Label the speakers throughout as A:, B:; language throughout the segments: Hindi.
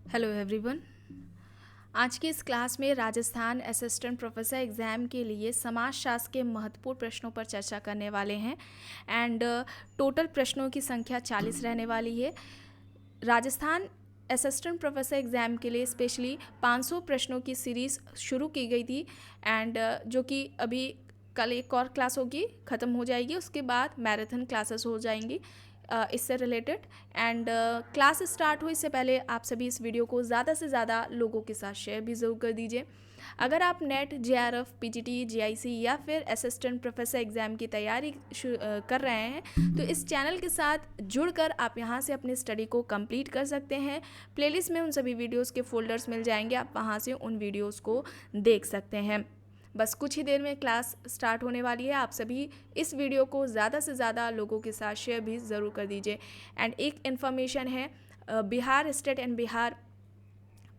A: Hello everyone. आज की इस क्लास में राजस्थान असिस्टेंट प्रोफेसर एग्ज़ाम के लिए समाजशास्त्र के महत्वपूर्ण प्रश्नों पर चर्चा करने वाले हैं एंड टोटल प्रश्नों की संख्या 40 रहने वाली है। राजस्थान असिस्टेंट प्रोफेसर एग्ज़ाम के लिए स्पेशली 500 प्रश्नों की सीरीज़ शुरू की गई थी एंड जो कि अभी कल एक और क्लास होगी, ख़त्म हो जाएगी, उसके बाद मैराथन क्लासेस हो जाएंगी इससे रिलेटेड। एंड क्लास स्टार्ट हो इससे पहले आप सभी इस वीडियो को ज़्यादा से ज़्यादा लोगों के साथ शेयर भी ज़रूर कर दीजिए। अगर आप नेट JRF PGT GIC या फिर असिस्टेंट प्रोफेसर एग्ज़ाम की तैयारी कर रहे हैं तो इस चैनल के साथ जुड़कर आप यहाँ से अपनी स्टडी को कंप्लीट कर सकते हैं। प्लेलिस्ट में उन सभी वीडियोज़ के फोल्डर्स मिल जाएंगे, आप वहाँ से उन वीडियोज़ को देख सकते हैं। बस कुछ ही देर में क्लास स्टार्ट होने वाली है। आप सभी इस वीडियो को ज़्यादा से ज़्यादा लोगों के साथ शेयर भी ज़रूर कर दीजिए। एंड एक इन्फॉर्मेशन है, Bihar state and Bihar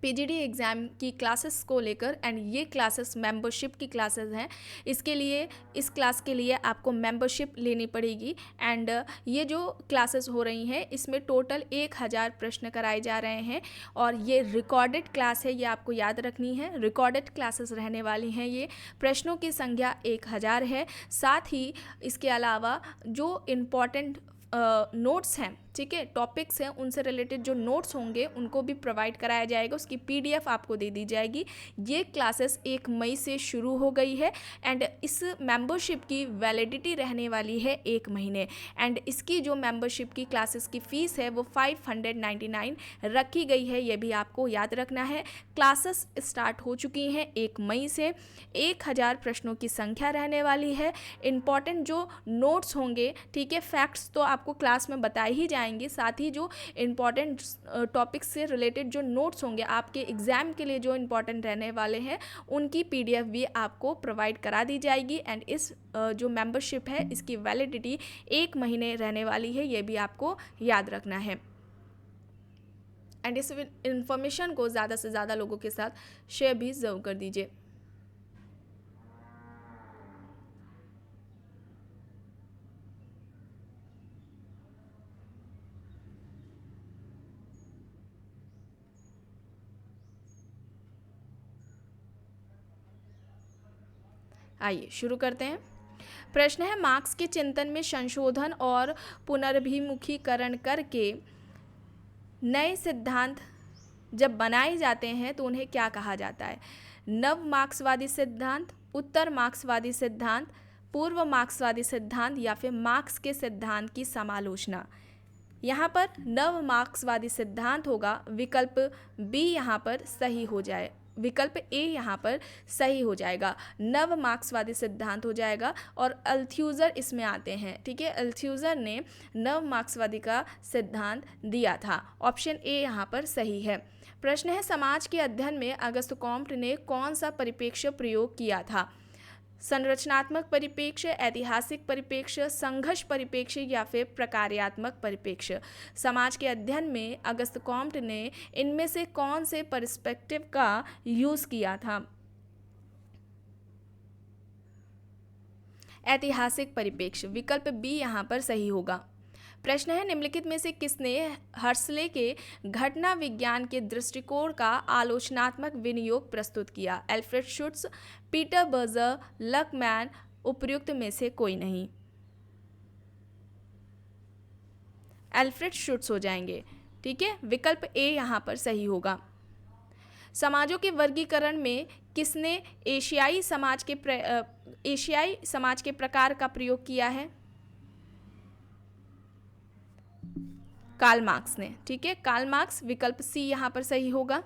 A: PGD exam की क्लासेस को लेकर, एंड ये क्लासेस मेंबरशिप की क्लासेस हैं। इसके लिए इस क्लास के लिए आपको मेंबरशिप लेनी पड़ेगी। एंड ये जो क्लासेस हो रही हैं इसमें टोटल 1000 प्रश्न कराए जा रहे हैं और ये रिकॉर्डेड क्लास है, ये आपको याद रखनी है। रिकॉर्डेड क्लासेस रहने वाली हैं ये। प्रश्नों की संख्या 1000 है। साथ ही इसके अलावा जो इम्पॉर्टेंट नोट्स हैं, ठीक है, टॉपिक्स हैं, उनसे रिलेटेड जो नोट्स होंगे उनको भी प्रोवाइड कराया जाएगा, उसकी PDF आपको दे दी जाएगी। ये क्लासेस 1 मई से शुरू हो गई है एंड इस मेंबरशिप की वैलिडिटी रहने वाली है 1 महीने। एंड इसकी जो मेंबरशिप की क्लासेस की फ़ीस है वो 599 रखी गई है, ये भी आपको याद रखना है। क्लासेस स्टार्ट हो चुकी हैं 1 मई से। 1000 प्रश्नों की संख्या रहने वाली है। इम्पॉर्टेंट जो नोट्स होंगे, ठीक है, फैक्ट्स तो आपको क्लास में बताए ही जाएंगे, साथ ही जो इम्पॉर्टेंट टॉपिक्स से रिलेटेड जो नोट्स होंगे आपके एग्ज़ाम के लिए जो इम्पॉर्टेंट रहने वाले हैं उनकी PDF भी आपको प्रोवाइड करा दी जाएगी। एंड इस जो मेंबरशिप है इसकी वैलिडिटी 1 महीने रहने वाली है, ये भी आपको याद रखना है। एंड इस इन्फॉर्मेशन को ज़्यादा से ज़्यादा लोगों के साथ शेयर भी ज़रूर कर दीजिए। आइए शुरू करते हैं। प्रश्न है, मार्क्स के चिंतन में संशोधन और पुनर्भिमुखीकरण करके नए सिद्धांत जब बनाए जाते हैं तो उन्हें क्या कहा जाता है? नव मार्क्सवादी सिद्धांत, उत्तर मार्क्सवादी सिद्धांत, पूर्व मार्क्सवादी सिद्धांत या फिर मार्क्स के सिद्धांत की समालोचना। यहाँ पर नव मार्क्सवादी सिद्धांत होगा, विकल्प बी यहाँ पर सही हो जाए, विकल्प ए यहाँ पर सही हो जाएगा, नव मार्क्सवादी सिद्धांत हो जाएगा। और अल्थ्यूज़र इसमें आते हैं, ठीक है, अल्थ्यूज़र ने नव मार्क्सवादी का सिद्धांत दिया था। ऑप्शन ए यहाँ पर सही है। प्रश्न है, समाज के अध्ययन में अगस्त कॉम्ट ने कौन सा परिप्रेक्ष्य प्रयोग किया था? संरचनात्मक परिप्रेक्ष्य, ऐतिहासिक परिप्रेक्ष्य, संघर्ष परिप्रेक्ष्य या फिर प्रकार्यात्मक परिप्रेक्ष्य। समाज के अध्ययन में अगस्त कॉम्ट ने इनमें से कौन से पर्सपेक्टिव का यूज़ किया था? ऐतिहासिक परिप्रेक्ष्य, विकल्प बी यहाँ पर सही होगा। प्रश्न है, निम्नलिखित में से किसने हर्सले के घटना विज्ञान के दृष्टिकोण का आलोचनात्मक विनियोग प्रस्तुत किया? एल्फ्रेड शुट्स, पीटर बर्जर, लकमैन, उपर्युक्त में से कोई नहीं। एल्फ्रेड शुट्स हो जाएंगे, ठीक है, विकल्प ए यहाँ पर सही होगा। समाजों के वर्गीकरण में किसने एशियाई समाज के प्रकार का प्रयोग किया है? कार्ल मार्क्स ने, ठीक है, कार्ल मार्क्स, विकल्प सी यहाँ पर सही होगा।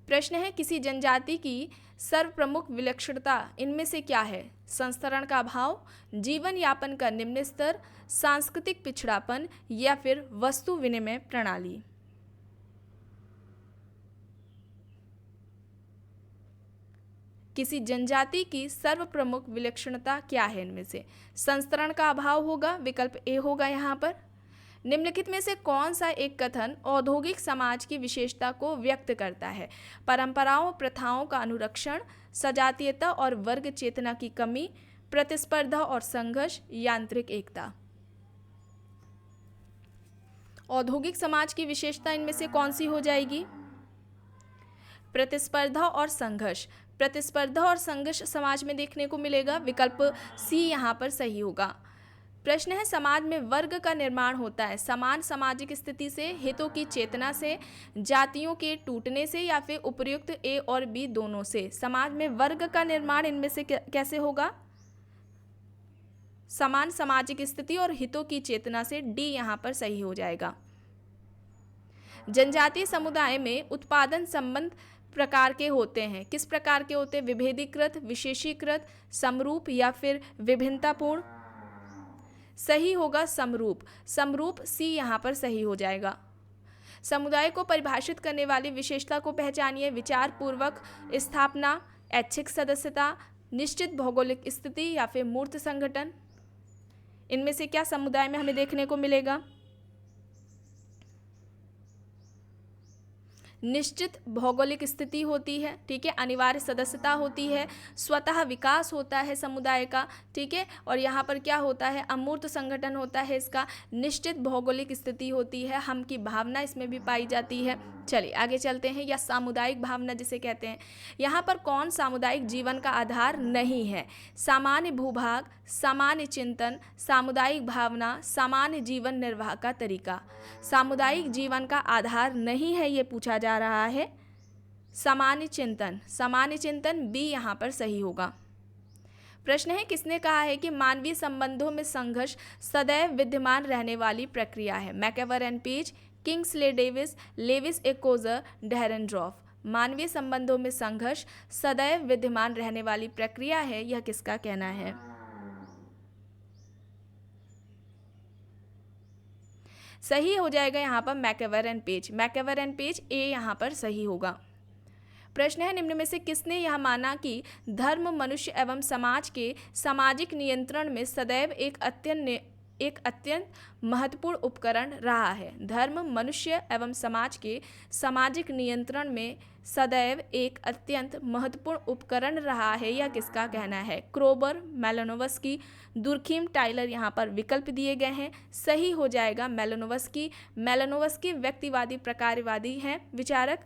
A: प्रश्न है, किसी जनजाति की सर्वप्रमुख विलक्षणता इनमें से क्या है? संस्तरण का अभाव, जीवन यापन का निम्न स्तर, सांस्कृतिक पिछड़ापन या फिर वस्तु विनिमय प्रणाली। किसी जनजाति की सर्वप्रमुख विलक्षणता क्या है इनमें से? संस्तरण का अभाव होगा, विकल्प ए होगा यहाँ पर। निम्नलिखित में से कौन सा एक कथन औद्योगिक समाज की विशेषता को व्यक्त करता है? परंपराओं प्रथाओं का अनुरक्षण, सजातीयता और वर्ग चेतना की कमी, प्रतिस्पर्धा और संघर्ष, यांत्रिक एकता। औद्योगिक समाज की विशेषता इनमें से कौन सी हो जाएगी? प्रतिस्पर्धा और संघर्ष। प्रतिस्पर्धा और संघर्ष समाज में देखने को मिलेगा, विकल्प सी यहाँ पर सही होगा। प्रश्न है, समाज में वर्ग का निर्माण होता है समान सामाजिक स्थिति से, हितों की चेतना से, जातियों के टूटने से, या फिर उपयुक्त ए और बी दोनों से। समाज में वर्ग का निर्माण इनमें से कैसे होगा? समान सामाजिक स्थिति और हितों की चेतना से, डी यहाँ पर सही हो जाएगा। जनजातीय समुदाय में उत्पादन संबंध प्रकार के होते हैं, किस प्रकार के होते हैं? विभेदीकृत, विशेषीकृत, समरूप या फिर विभिन्नतापूर्ण। सही होगा समरूप। समरूप सी यहाँ पर सही हो जाएगा। समुदाय को परिभाषित करने वाली विशेषता को पहचानिए। विचार पूर्वक स्थापना, ऐच्छिक सदस्यता, निश्चित भौगोलिक स्थिति या फिर मूर्त संगठन। इनमें से क्या समुदाय में हमें देखने को मिलेगा? निश्चित भौगोलिक स्थिति होती है, ठीक है, अनिवार्य सदस्यता होती है, स्वतः विकास होता है समुदाय का, ठीक है, और यहाँ पर क्या होता है? अमूर्त संगठन होता है इसका, निश्चित भौगोलिक स्थिति होती है, हम की भावना इसमें भी पाई जाती है। चलिए आगे चलते हैं, या सामुदायिक भावना जिसे कहते हैं। यहाँ पर कौन सामुदायिक जीवन का आधार नहीं है? सामान्य भूभाग, सामान्य चिंतन, सामुदायिक भावना, सामान्य जीवन निर्वाह का तरीका। सामुदायिक जीवन का आधार नहीं है ये पूछा जा रहा है। सामान्य चिंतन, सामान्य चिंतन बी यहाँ पर सही होगा। प्रश्न है, किसने कहा है कि मानवीय संबंधों में संघर्ष सदैव विद्यमान रहने वाली प्रक्रिया है? MacIver and Page, Kingsley Davis, Lewis A Coser, Dahrendorf. मानवीय संबंधों में संघर्ष सदैव विद्यमान रहने वाली प्रक्रिया है, यह किसका कहना है? सही हो जाएगा यहाँ पर मैकएवर एंड पेज। मैकएवर एंड पेज ए यहाँ पर सही होगा। प्रश्न है, निम्न में से किसने यह माना कि धर्म मनुष्य एवं समाज के सामाजिक नियंत्रण में सदैव एक अत्यंत महत्वपूर्ण उपकरण रहा है? धर्म मनुष्य एवं समाज के सामाजिक नियंत्रण में सदैव एक अत्यंत महत्वपूर्ण उपकरण रहा है, यह किसका कहना है? Kroeber, Malinowski, Durkheim, Tylor. यहाँ पर विकल्प दिए गए हैं, सही हो जाएगा मेलानोव्स्की। मेलानोव्स्की व्यक्तिवादी प्रकारवादी हैं विचारक।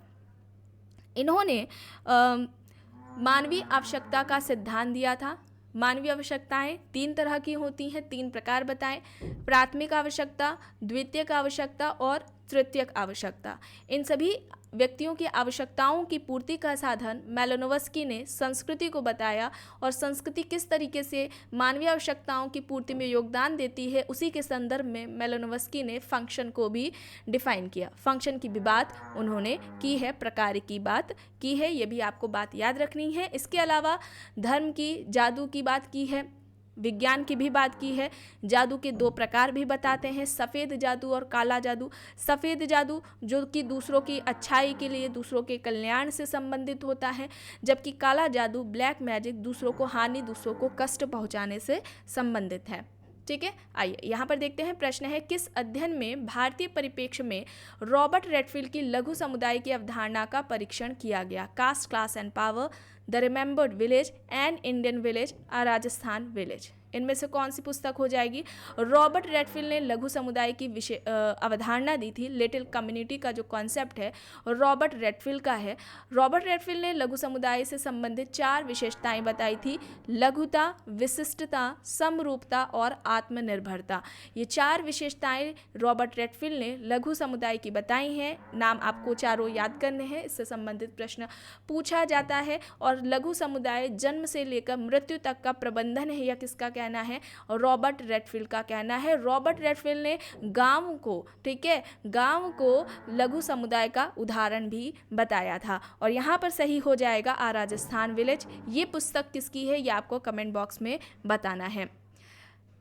A: इन्होंने मानवीय आवश्यकता का सिद्धांत दिया था। मानवीय आवश्यकताएं 3 तरह की होती हैं, 3 प्रकार बताएं। प्राथमिक आवश्यकता, द्वितीयक आवश्यकता और तृतीयक आवश्यकता। इन सभी व्यक्तियों की आवश्यकताओं की पूर्ति का साधन मेलानोव्स्की ने संस्कृति को बताया, और संस्कृति किस तरीके से मानवीय आवश्यकताओं की पूर्ति में योगदान देती है, उसी के संदर्भ में मेलानोव्स्की ने फंक्शन को भी डिफाइन किया। फंक्शन की भी बात उन्होंने की है, प्रकार की बात की है, ये भी आपको बात याद रखनी है। इसके अलावा धर्म की, जादू की बात की है, विज्ञान की भी बात की है। जादू के 2 प्रकार भी बताते हैं, सफ़ेद जादू और काला जादू। सफ़ेद जादू जो कि दूसरों की अच्छाई के लिए, दूसरों के कल्याण से संबंधित होता है, जबकि काला जादू, ब्लैक मैजिक, दूसरों को हानि, दूसरों को कष्ट पहुंचाने से संबंधित है। ठीक है, आइए यहाँ पर देखते हैं। प्रश्न है, किस अध्ययन में भारतीय परिप्रेक्ष्य में रॉबर्ट रेडफील्ड की लघु समुदाय की अवधारणा का परीक्षण किया गया? Caste, class and power, the remembered village, an Indian village, a Rajasthan village. इनमें से कौन सी पुस्तक हो जाएगी? रॉबर्ट रेडफील्ड ने लघु समुदाय की अवधारणा दी थी। लिटिल कम्युनिटी का जो कॉन्सेप्ट है रॉबर्ट रेडफील्ड का है। रॉबर्ट रेडफील्ड ने लघु समुदाय से संबंधित 4 विशेषताएं बताई थी: लघुता, विशिष्टता, समरूपता और आत्मनिर्भरता। ये 4 विशेषताएं रॉबर्ट रेडफील्ड ने लघु समुदाय की बताई हैं। नाम आपको चारों याद करने हैं, इससे संबंधित प्रश्न पूछा जाता है। और लघु समुदाय जन्म से लेकर मृत्यु तक का प्रबंधन है, या किसका कहना है? रॉबर्ट रेडफील्ड का कहना है। रॉबर्ट रेडफील्ड ने गांव को, ठीक है, गांव को लघु समुदाय का उदाहरण भी बताया था। और यहाँ पर सही हो जाएगा आ राजस्थान विलेज। ये पुस्तक किसकी है, ये आपको कमेंट बॉक्स में बताना है।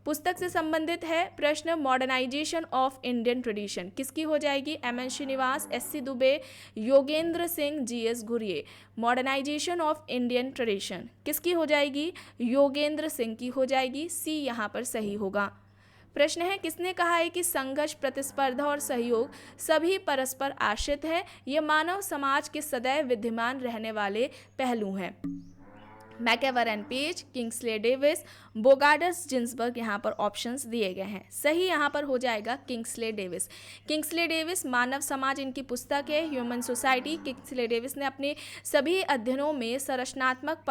A: पुस्तक से संबंधित है प्रश्न, मॉडर्नाइजेशन ऑफ इंडियन ट्रेडिशन किसकी हो जाएगी? M N. Srinivas, S C. Dube, Yogendra Singh, G S. Ghurye. Modernisation of Indian tradition किसकी हो जाएगी? योगेंद्र सिंह की हो जाएगी। सी यहाँ पर सही होगा। प्रश्न है, किसने कहा है कि संघर्ष, प्रतिस्पर्धा और सहयोग सभी परस्पर आश्रित है? ये मानव समाज के सदैव विद्यमान रहने वाले पहलू हैं। MacIver and Page, Kingsley Davis, Bogardus Ginsberg यहाँ पर ऑप्शंस दिए गए हैं। सही यहाँ पर हो जाएगा किंग्सले डेविस। किंग्सले डेविस मानव समाज इनकी पुस्तक है, ह्यूमन सोसाइटी। किंग्सले डेविस ने अपने सभी अध्ययनों में संरचनात्मक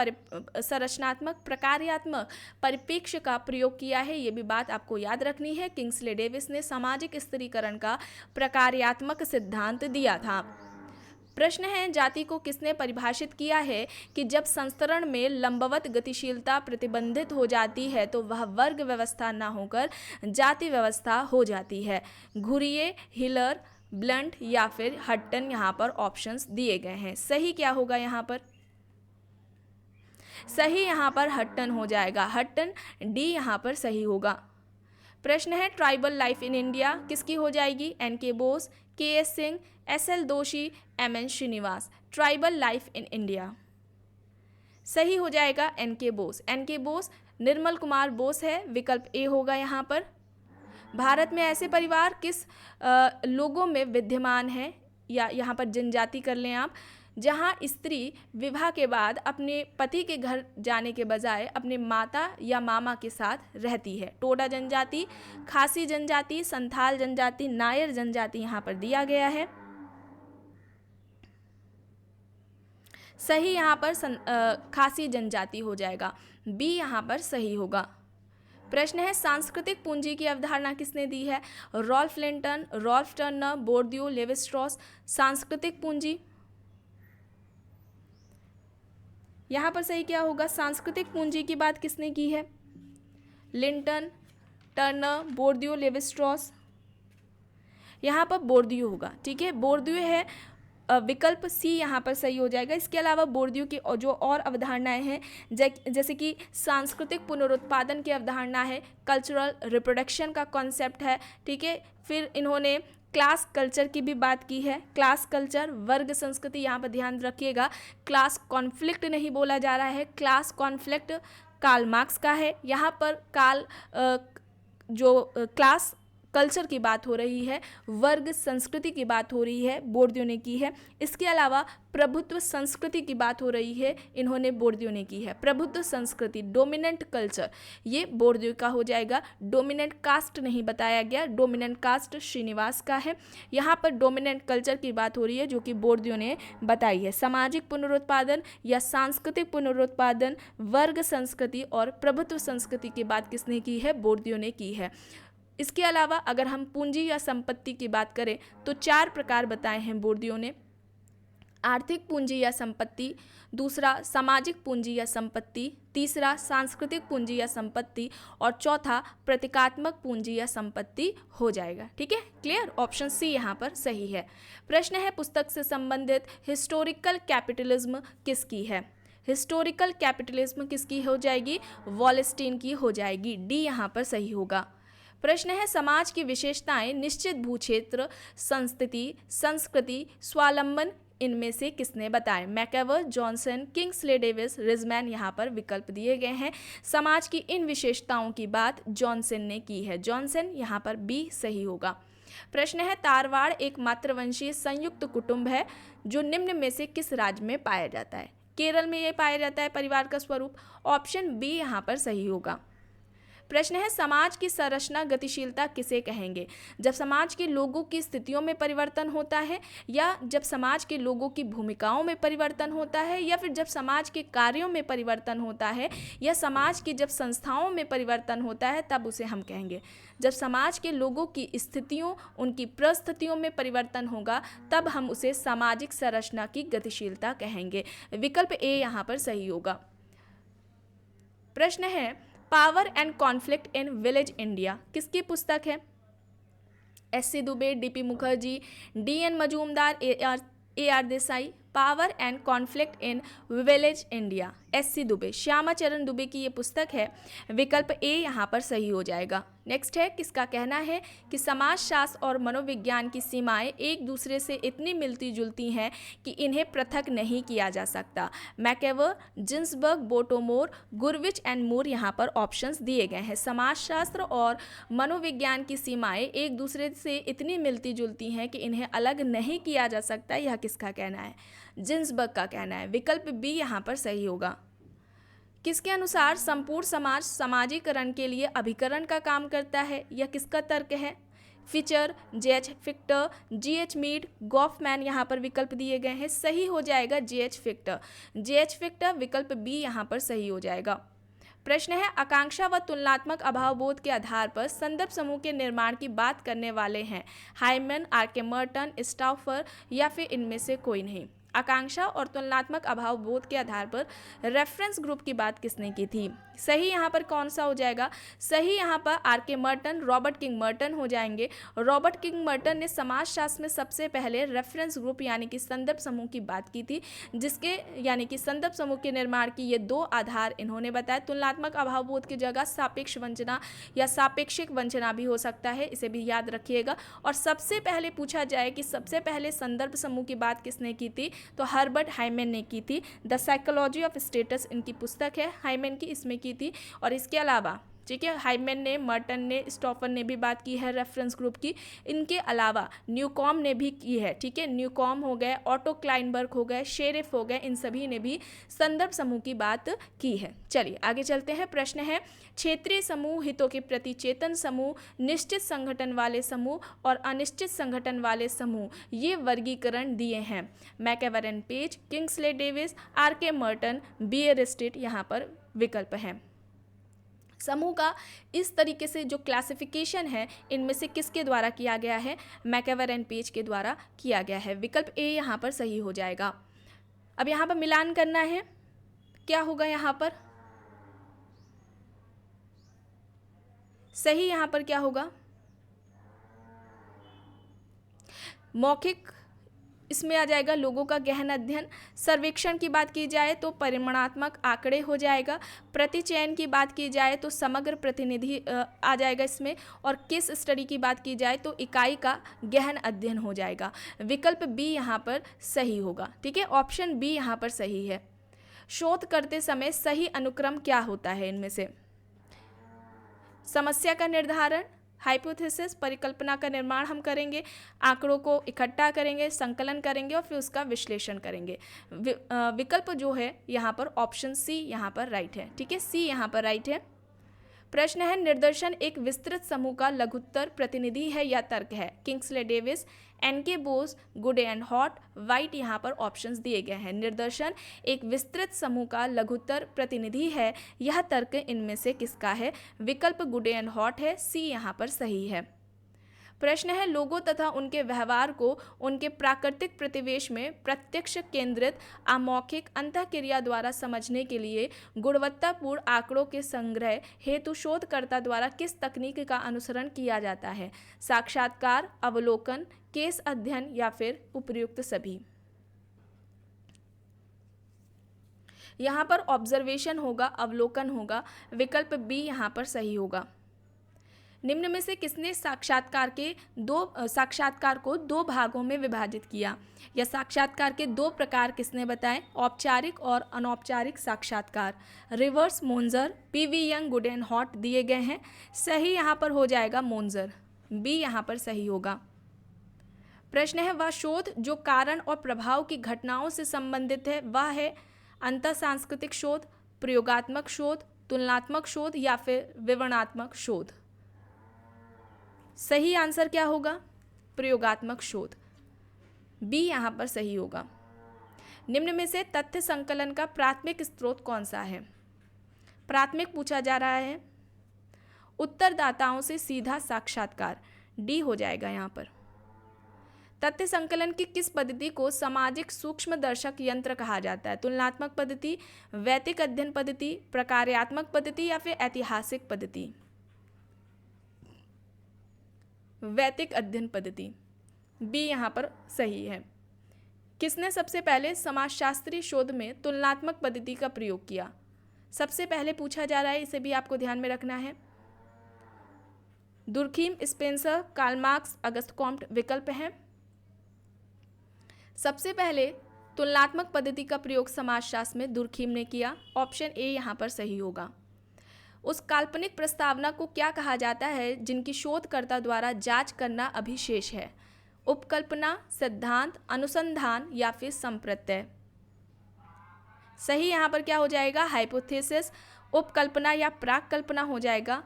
A: प्रकार्यात्मक परिप्रेक्ष्य का प्रयोग किया है। ये भी बात आपको याद रखनी है। किंग्सले डेविस ने सामाजिक स्थिरीकरण का प्रकार्यात्मक सिद्धांत दिया था। प्रश्न है, जाति को किसने परिभाषित किया है कि जब संस्तरण में लंबवत गतिशीलता प्रतिबंधित हो जाती है तो वह वर्ग व्यवस्था न होकर जाति व्यवस्था हो जाती है। घुरिये, हिलर, ब्लंट या फिर हट्टन यहाँ पर ऑप्शंस दिए गए हैं। सही क्या होगा यहाँ पर? सही यहाँ पर हट्टन हो जाएगा। हट्टन, डी यहाँ पर सही होगा। प्रश्न है, ट्राइबल लाइफ इन इंडिया किसकी हो जाएगी? N K. Bose, K S. Singh, S L. Doshi, M N. Srinivas. Tribal life in India सही हो जाएगा एन.के. बोस। एन.के. बोस निर्मल कुमार बोस है, विकल्प ए होगा यहाँ पर। भारत में ऐसे परिवार किस लोगों में विद्यमान है, या यहाँ पर जनजाति कर लें आप, जहाँ स्त्री विवाह के बाद अपने पति के घर जाने के बजाय अपने माता या मामा के साथ रहती है। टोडा जनजाति, खासी जनजाति, संथाल जनजाति, नायर जनजाति यहाँ पर दिया गया है। सही यहाँ पर खासी जनजाति हो जाएगा। बी यहाँ पर सही होगा। प्रश्न है, सांस्कृतिक पूंजी की अवधारणा किसने दी है? Ralph Linton, Ralph Turner, Bourdieu, Levi Strauss. सांस्कृतिक पूंजी यहाँ पर सही क्या होगा? सांस्कृतिक पूंजी की बात किसने की है? Linton, Turner, Bourdieu, Levi Strauss. यहाँ पर बोर्डियो होगा, ठीक है, बोर्डियो है। विकल्प सी यहाँ पर सही हो जाएगा। इसके अलावा बोर्डियो की जो और अवधारणाएं हैं, जैसे कि सांस्कृतिक पुनरुत्पादन की अवधारणा है, कल्चरल रिप्रोडक्शन का कॉन्सेप्ट है, ठीक है। फिर इन्होंने क्लास कल्चर की भी बात की है। क्लास कल्चर, वर्ग संस्कृति, यहाँ पर ध्यान रखिएगा, क्लास कॉन्फ्लिक्ट नहीं बोला जा रहा है। क्लास कॉन्फ्लिक्ट कार्ल मार्क्स का है। यहाँ पर क्लास कल्चर की बात हो रही है, वर्ग संस्कृति की बात हो रही है, बोर्डियो ने की है। इसके अलावा प्रभुत्व संस्कृति की बात हो रही है, इन्होंने बोर्डियो ने की है। प्रभुत्व संस्कृति, डोमिनेंट कल्चर, ये बोर्डियो का हो जाएगा। डोमिनेंट कास्ट नहीं बताया गया, डोमिनेंट कास्ट श्रीनिवास का है। यहाँ पर डोमिनेंट कल्चर की बात हो रही है जो कि बोर्डियो ने बताई है। सामाजिक पुनरुत्पादन या सांस्कृतिक पुनरुत्पादन, वर्ग संस्कृति और प्रभुत्व संस्कृति की बात किसने की है? बोर्डियो ने की है। इसके अलावा अगर हम पूंजी या संपत्ति की बात करें तो 4 प्रकार बताए हैं बोर्डियो ने। आर्थिक पूंजी या संपत्ति, दूसरा सामाजिक पूंजी या संपत्ति, तीसरा सांस्कृतिक पूंजी या संपत्ति और चौथा प्रतीकात्मक पूंजी या संपत्ति हो जाएगा। ठीक है, क्लियर? ऑप्शन सी यहाँ पर सही है। प्रश्न है, पुस्तक से संबंधित हिस्टोरिकल कैपिटलिज्म किसकी है? हिस्टोरिकल कैपिटलिज्म किसकी हो जाएगी? वॉलस्टीन की हो जाएगी। डी यहाँ पर सही होगा। प्रश्न है, समाज की विशेषताएं निश्चित भूक्षेत्र, संस्थिति, संस्कृति, स्वावलंबन, इनमें से किसने बताए? मैकेवर, जॉनसन, किंग्सले डेविस, रिजमैन यहाँ पर विकल्प दिए गए हैं। समाज की इन विशेषताओं की बात जॉनसन ने की है। जॉनसन यहाँ पर बी सही होगा। प्रश्न है, तारवाड़ एक मातृवंशीय संयुक्त कुटुंब है जो निम्न में से किस राज्य में पाया जाता है? केरल में ये पाया जाता है परिवार का स्वरूप। ऑप्शन बी यहाँ पर सही होगा। प्रश्न है, समाज की संरचना गतिशीलता किसे कहेंगे? जब समाज के लोगों की स्थितियों में परिवर्तन होता है, या जब समाज के लोगों की भूमिकाओं में परिवर्तन होता है, या फिर जब समाज के कार्यों में परिवर्तन होता है, या समाज की जब संस्थाओं में परिवर्तन होता है, तब उसे हम कहेंगे। जब समाज के लोगों की स्थितियों, उनकी परिस्थितियों में परिवर्तन होगा, तब हम उसे सामाजिक संरचना की गतिशीलता कहेंगे। विकल्प ए यहाँ पर सही होगा। प्रश्न है, power and conflict in village India किसकी पुस्तक है? S C. Dube, D P. Mukherjee, D N. Majumdar, A R. Desai. Power and conflict in village India, S C. Dube, Shyamacharan Dube की ये पुस्तक है। विकल्प ए यहाँ पर सही हो जाएगा। नेक्स्ट है, किसका कहना है कि समाजशास्त्र और मनोविज्ञान की सीमाएं एक दूसरे से इतनी मिलती जुलती हैं कि इन्हें पृथक नहीं किया जा सकता? मैकेवर, जिन्सबर्ग, बोटोमोर, गुरविच एंड मूर यहाँ पर ऑप्शंस दिए गए हैं। समाजशास्त्र और मनोविज्ञान की सीमाएं एक दूसरे से इतनी मिलती जुलती हैं कि इन्हें अलग नहीं किया जा सकता। यह किसका कहना है? जिन्सबर्ग का कहना है। विकल्प बी यहाँ पर सही होगा। किसके अनुसार संपूर्ण समाज समाजीकरण के लिए अभिकरण का काम करता है? यह किसका तर्क है? Feature, J.H. फिक्टर, G.H. Mead, Goffman यहाँ पर विकल्प दिए गए हैं। सही हो जाएगा J.H. फिक्टर। J.H. फिक्टर विकल्प बी यहाँ पर सही हो जाएगा। प्रश्न है, आकांक्षा व तुलनात्मक अभावबोध के आधार पर संदर्भ समूह के निर्माण की बात करने वाले हैं हाइमन, आर.के. मर्टन, स्टाउफर या फिर इनमें से कोई नहीं। आकांक्षा और तुलनात्मक अभावबोध के आधार पर रेफरेंस ग्रुप की बात किसने की थी? सही यहाँ पर कौन सा हो जाएगा? सही यहाँ पर R K. Merton, Robert King Merton हो जाएंगे। रॉबर्ट किंग मर्टन ने समाजशास्त्र में सबसे पहले रेफरेंस ग्रुप यानी कि संदर्भ समूह की बात की थी, जिसके यानी कि संदर्भ समूह के निर्माण की ये दो आधार इन्होंने बताया। तुलनात्मक अभावबोध की जगह सापेक्ष वंचना या सापेक्षिक वंचना भी हो सकता है, इसे भी याद रखिएगा। और सबसे पहले पूछा जाए कि सबसे पहले संदर्भ समूह की बात किसने की थी, तो हर्बर्ट हाइमन ने की थी। द साइकोलॉजी ऑफ स्टेटस इनकी पुस्तक है, हाइमन की इसमें की थी। और इसके अलावा ठीक है, हाइमन ने, मर्टन ने, स्टॉफर ने भी बात की है रेफरेंस ग्रुप की। इनके अलावा न्यूकॉम ने भी की है। ठीक है, न्यूकॉम हो गए, ऑटो क्लाइनबर्ग हो गए, शेरिफ हो गए, इन सभी ने भी संदर्भ समूह की बात की है। चलिए आगे चलते हैं। प्रश्न है, क्षेत्रीय समूह, हितों के प्रति चेतन समूह, निश्चित संगठन वाले समूह और अनिश्चित संगठन वाले समूह, ये वर्गीकरण दिए हैं MacIver and Page, Kingsley Davis, R K. Merton, Bierstedt यहाँ पर विकल्प हैं। समूह का इस तरीके से जो क्लासिफिकेशन है इनमें से किसके द्वारा किया गया है? मैकएवरन पेज के द्वारा किया गया है। विकल्प ए यहाँ पर सही हो जाएगा। अब यहाँ पर मिलान करना है, क्या होगा यहाँ पर? सही यहाँ पर क्या होगा? मौखिक इसमें आ जाएगा लोगों का गहन अध्ययन। सर्वेक्षण की बात की जाए तो परिमाणात्मक आंकड़े हो जाएगा। प्रतिचयन की बात की जाए तो समग्र प्रतिनिधि आ जाएगा इसमें। और केस स्टडी की बात की जाए तो इकाई का गहन अध्ययन हो जाएगा। विकल्प बी यहाँ पर सही होगा। ठीक है, ऑप्शन बी यहाँ पर सही है। शोध करते समय सही अनुक्रम क्या होता है इनमें से? समस्या का निर्धारण, हाइपोथेसिस, परिकल्पना का निर्माण हम करेंगे, आंकड़ों को इकट्ठा करेंगे, संकलन करेंगे और फिर उसका विश्लेषण करेंगे। विकल्प जो है यहाँ पर ऑप्शन सी यहाँ पर राइट है। ठीक है, सी यहाँ पर राइट है। प्रश्न है, निदर्शन एक विस्तृत समूह का लघुत्तर प्रतिनिधि है या तर्क है? Kingsley Davis, NK. Bose, good and hot, white यहाँ पर ऑप्शंस दिए गए हैं। निदर्शन एक विस्तृत समूह का लघुत्तर प्रतिनिधि है, यह तर्क इनमें से किसका है? विकल्प गुड एंड हॉट है, सी यहाँ पर सही है। प्रश्न है, लोगों तथा उनके व्यवहार को उनके प्राकृतिक प्रतिवेश में प्रत्यक्ष केंद्रित अमौखिक अंतःक्रिया द्वारा समझने के लिए गुणवत्तापूर्ण आंकड़ों के संग्रह हेतु शोधकर्ता द्वारा किस तकनीक का अनुसरण किया जाता है? साक्षात्कार, अवलोकन, केस अध्ययन या फिर उपर्युक्त सभी? यहाँ पर ऑब्जर्वेशन होगा, अवलोकन होगा। विकल्प बी यहाँ पर सही होगा। निम्न में से किसने साक्षात्कार को दो भागों में विभाजित किया? या साक्षात्कार के दो प्रकार किसने बताए? औपचारिक और अनौपचारिक साक्षात्कार। रिवर्स मोन्जर, P V. Young, Goode and Hatt दिए गए हैं। सही यहाँ पर हो जाएगा मोन्जर, बी यहाँ पर सही होगा। प्रश्न है, वह शोध जो कारण और प्रभाव की घटनाओं से संबंधित है वह है अंतर सांस्कृतिक शोध, प्रयोगात्मक शोध, तुलनात्मक शोध या फिर विवरणात्मक शोध? सही आंसर क्या होगा? प्रयोगात्मक शोध, बी यहाँ पर सही होगा। निम्न में से तथ्य संकलन का प्राथमिक स्रोत कौन सा है? प्राथमिक पूछा जा रहा है। उत्तरदाताओं से सीधा साक्षात्कार, डी हो जाएगा यहाँ पर। तथ्य संकलन की किस पद्धति को सामाजिक सूक्ष्मदर्शक यंत्र कहा जाता है? तुलनात्मक पद्धति, वैदिक अध्ययन पद्धति, प्रकार्यात्मक पद्धति या फिर ऐतिहासिक पद्धति? वैदिक अध्ययन पद्धति, बी यहाँ पर सही है। किसने सबसे पहले समाजशास्त्रीय शोध में तुलनात्मक पद्धति का प्रयोग किया? सबसे पहले पूछा जा रहा है, इसे भी आपको ध्यान में रखना है। Durkheim, Spencer, Karl Marx, Auguste Comte विकल्प हैं। सबसे पहले तुलनात्मक पद्धति का प्रयोग समाजशास्त्र में दुर्खीम ने किया, ऑप्शन ए यहाँ पर सही होगा। उस काल्पनिक प्रस्तावना को क्या कहा जाता है जिनकी शोधकर्ता द्वारा जांच करना अभिशेष है? उपकल्पना, सिद्धांत, अनुसंधान या फिर संप्रत्यय? सही यहाँ पर क्या हो जाएगा, हाइपोथेसिस। उपकल्पना या प्राक कल्पना हो जाएगा,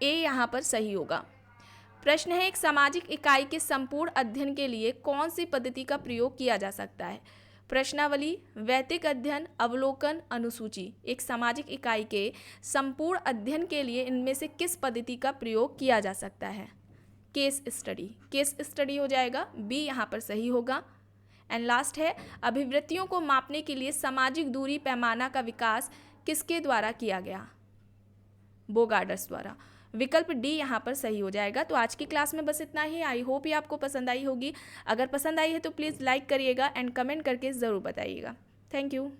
A: ए यहाँ पर सही होगा। प्रश्न है, एक सामाजिक इकाई के संपूर्ण अध्ययन के लिए कौन सी पद्धति का प्रयोग किया जा सकता है। प्रश्नावली, वैयक्तिक अध्ययन, अवलोकन, अनुसूची। एक सामाजिक इकाई के संपूर्ण अध्ययन के लिए इनमें से किस पद्धति का प्रयोग किया जा सकता है। केस स्टडी, केस स्टडी हो जाएगा, बी यहाँ पर सही होगा। एंड लास्ट है, अभिवृत्तियों को मापने के लिए सामाजिक दूरी पैमाना का विकास किसके द्वारा किया गया, बोगार्डस द्वारा। विकल्प डी यहाँ पर सही हो जाएगा। तो आज की क्लास में बस इतना ही। आई होप ये आपको पसंद आई होगी। अगर पसंद आई है तो प्लीज़ लाइक करिएगा एंड कमेंट करके ज़रूर बताइएगा। Thank you.